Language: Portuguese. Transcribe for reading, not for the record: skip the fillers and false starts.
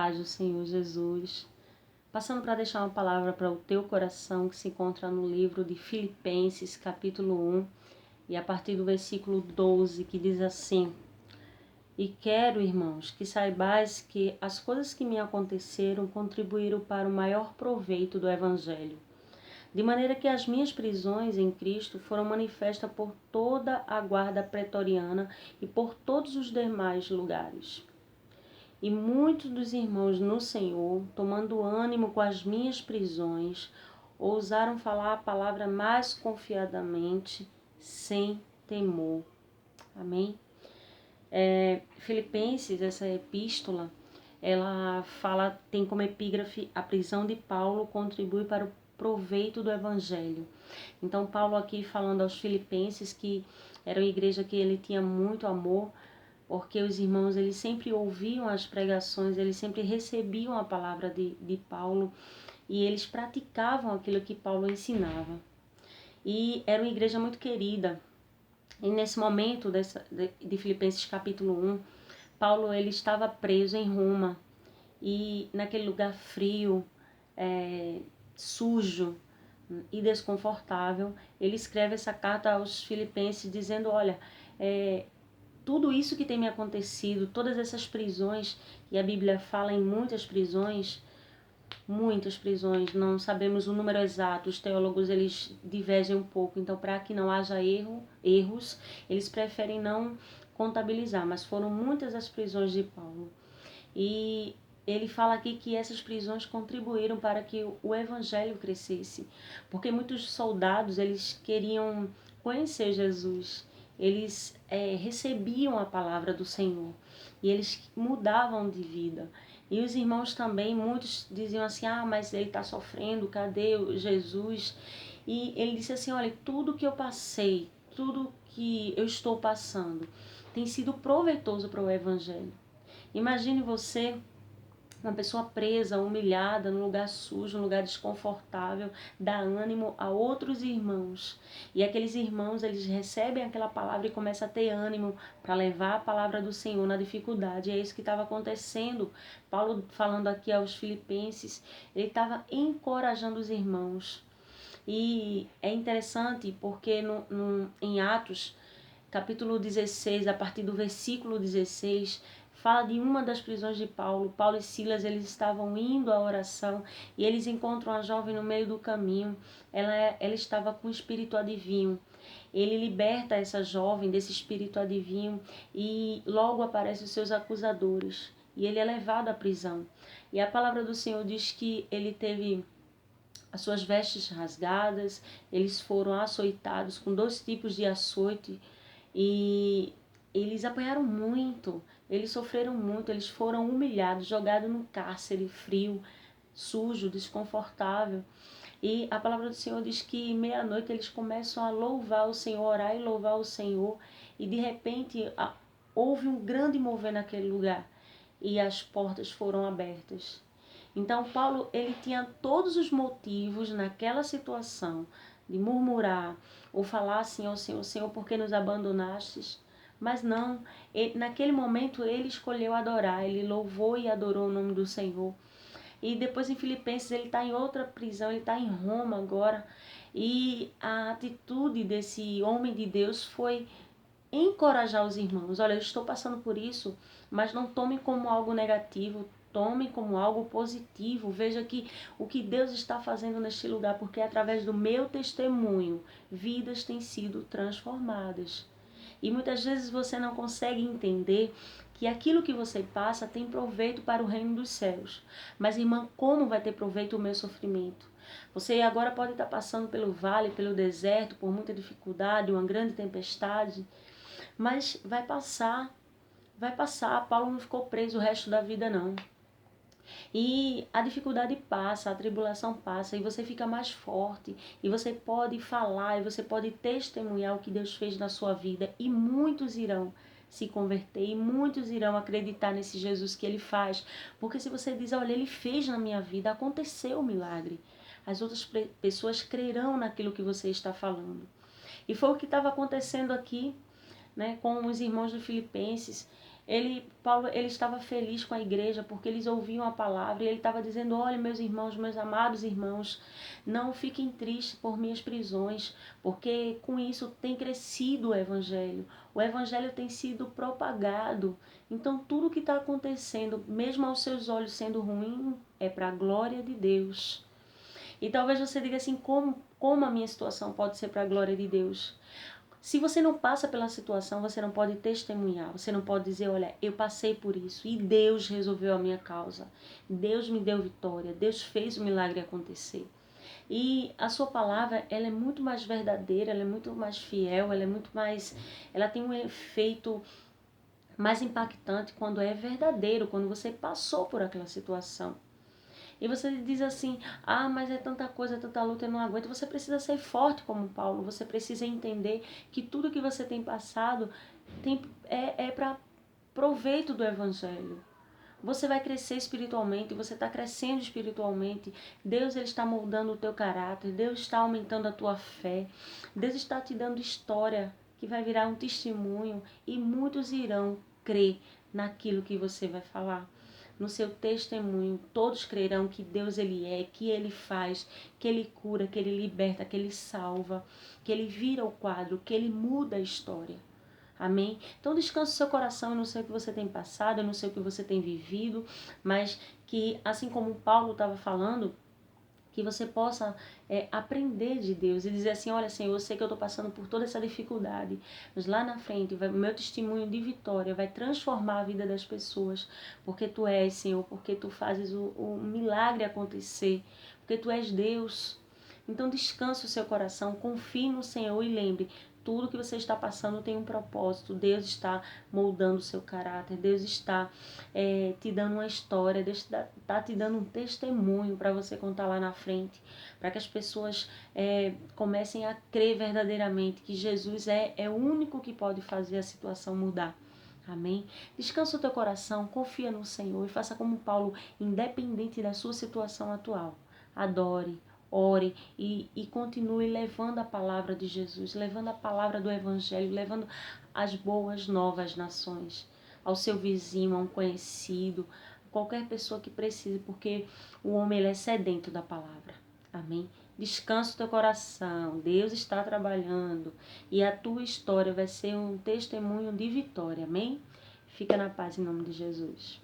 paz do Senhor Jesus. Passando para deixar uma palavra para o teu coração que se encontra no livro de Filipenses, capítulo 1, e a partir do versículo 12, que diz assim: E quero, irmãos, que saibais que as coisas que me aconteceram contribuíram para o maior proveito do Evangelho, de maneira que as minhas prisões em Cristo foram manifestas por toda a guarda pretoriana e por todos os demais lugares. E muitos dos irmãos no Senhor, tomando ânimo com as minhas prisões, ousaram falar a palavra mais confiadamente, sem temor. Amém? Filipenses, essa epístola, ela tem como epígrafe: a prisão de Paulo contribui para o proveito do Evangelho. Então Paulo aqui falando aos filipenses que era uma igreja que ele tinha muito amor, porque os irmãos eles sempre ouviam as pregações, eles sempre recebiam a palavra de Paulo e eles praticavam aquilo que Paulo ensinava. E era uma igreja muito querida. E nesse momento de Filipenses capítulo 1, Paulo ele estava preso em Roma e naquele lugar frio, sujo e desconfortável, ele escreve essa carta aos filipenses dizendo: olha, tudo isso que tem me acontecido, todas essas prisões, e a Bíblia fala em muitas prisões, não sabemos o número exato, os teólogos eles divergem um pouco, então para que não haja erros, eles preferem não contabilizar, mas foram muitas as prisões de Paulo. E ele fala aqui que essas prisões contribuíram para que o evangelho crescesse, porque muitos soldados eles queriam conhecer Jesus, eles recebiam a palavra do Senhor e eles mudavam de vida. E os irmãos também, muitos diziam assim: mas ele está sofrendo, cadê Jesus? E ele disse assim: olha, tudo que eu passei, tudo que eu estou passando tem sido proveitoso para o evangelho. Imagine você, uma pessoa presa, humilhada, num lugar sujo, num lugar desconfortável, dá ânimo a outros irmãos. E aqueles irmãos, eles recebem aquela palavra e começam a ter ânimo para levar a palavra do Senhor na dificuldade. E é isso que estava acontecendo. Paulo, falando aqui aos filipenses, ele estava encorajando os irmãos. E é interessante porque em Atos, capítulo 16, a partir do versículo 16, fala de uma das prisões de Paulo. Paulo e Silas, eles estavam indo à oração e eles encontram a jovem no meio do caminho. Ela estava com espírito adivinho. Ele liberta essa jovem desse espírito adivinho e logo aparecem os seus acusadores. E ele é levado à prisão. E a palavra do Senhor diz que ele teve as suas vestes rasgadas, eles foram açoitados com 2 tipos de açoite e eles apanharam muito, eles sofreram muito, eles foram humilhados, jogados no cárcere frio, sujo, desconfortável. E a palavra do Senhor diz que meia-noite eles começam a louvar o Senhor, orar e louvar o Senhor, e de repente houve um grande mover naquele lugar e as portas foram abertas. Então Paulo ele tinha todos os motivos naquela situação de murmurar ou falar assim ao Senhor: Senhor, por que nos abandonastes? Mas não, naquele momento ele escolheu adorar, ele louvou e adorou o nome do Senhor. E depois em Filipenses ele está em outra prisão, ele está em Roma agora. E a atitude desse homem de Deus foi encorajar os irmãos: olha, eu estou passando por isso, mas não tome como algo negativo, tome como algo positivo. Veja que o que Deus está fazendo neste lugar, porque através do meu testemunho, vidas têm sido transformadas. E muitas vezes você não consegue entender que aquilo que você passa tem proveito para o reino dos céus. Mas, irmã, como vai ter proveito o meu sofrimento? Você agora pode estar passando pelo vale, pelo deserto, por muita dificuldade, uma grande tempestade, mas vai passar. Vai passar. Paulo não ficou preso o resto da vida, não. E a dificuldade passa, a tribulação passa, e você fica mais forte, e você pode falar, e você pode testemunhar o que Deus fez na sua vida, e muitos irão se converter, e muitos irão acreditar nesse Jesus que Ele faz. Porque se você diz: olha, Ele fez na minha vida, aconteceu o milagre, as outras pessoas crerão naquilo que você está falando. E foi o que estava acontecendo aqui, né, com os irmãos de Filipenses. Paulo, ele estava feliz com a igreja porque eles ouviam a palavra e ele estava dizendo: olha, meus irmãos, meus amados irmãos, não fiquem tristes por minhas prisões, porque com isso tem crescido o evangelho tem sido propagado. Então tudo que está acontecendo, mesmo aos seus olhos sendo ruim, é para a glória de Deus. E talvez você diga assim: como a minha situação pode ser para a glória de Deus? Se você não passa pela situação, você não pode testemunhar, você não pode dizer: olha, eu passei por isso e Deus resolveu a minha causa, Deus me deu vitória, Deus fez o milagre acontecer. E a sua palavra, ela é muito mais verdadeira, ela é muito mais fiel, ela tem um efeito mais impactante quando é verdadeiro, quando você passou por aquela situação. E você diz assim: ah, mas é tanta coisa, tanta luta, eu não aguento. Você precisa ser forte como Paulo. Você precisa entender que tudo que você tem passado é para proveito do Evangelho. Você vai crescer espiritualmente, você está crescendo espiritualmente. Deus, ele está moldando o teu caráter. Deus está aumentando a tua fé. Deus está te dando história que vai virar um testemunho. E muitos irão crer naquilo que você vai falar. No seu testemunho, todos crerão que Deus, ele é, que ele faz, que ele cura, que ele liberta, que ele salva, que ele vira o quadro, que ele muda a história. Amém? Então descanse o seu coração. Eu não sei o que você tem passado, eu não sei o que você tem vivido, mas que, assim como Paulo estava falando, que você possa aprender de Deus e dizer assim: olha, Senhor, eu sei que eu estou passando por toda essa dificuldade, mas lá na frente, o meu testemunho de vitória vai transformar a vida das pessoas, porque Tu és, Senhor, porque Tu fazes o milagre acontecer, porque Tu és Deus. Então descanse o seu coração, confie no Senhor e lembre: tudo que você está passando tem um propósito. Deus está moldando o seu caráter. Deus está te dando uma história. Deus está te dando um testemunho para você contar lá na frente. Para que as pessoas comecem a crer verdadeiramente que Jesus é o único que pode fazer a situação mudar. Amém? Descansa o teu coração, confia no Senhor e faça como Paulo, independente da sua situação atual. Adore, ore e continue levando a palavra de Jesus, levando a palavra do Evangelho, levando as boas novas nações, ao seu vizinho, a um conhecido, qualquer pessoa que precise, porque o homem, ele é sedento da palavra. Amém? Descansa o teu coração, Deus está trabalhando e a tua história vai ser um testemunho de vitória. Amém? Fica na paz em nome de Jesus.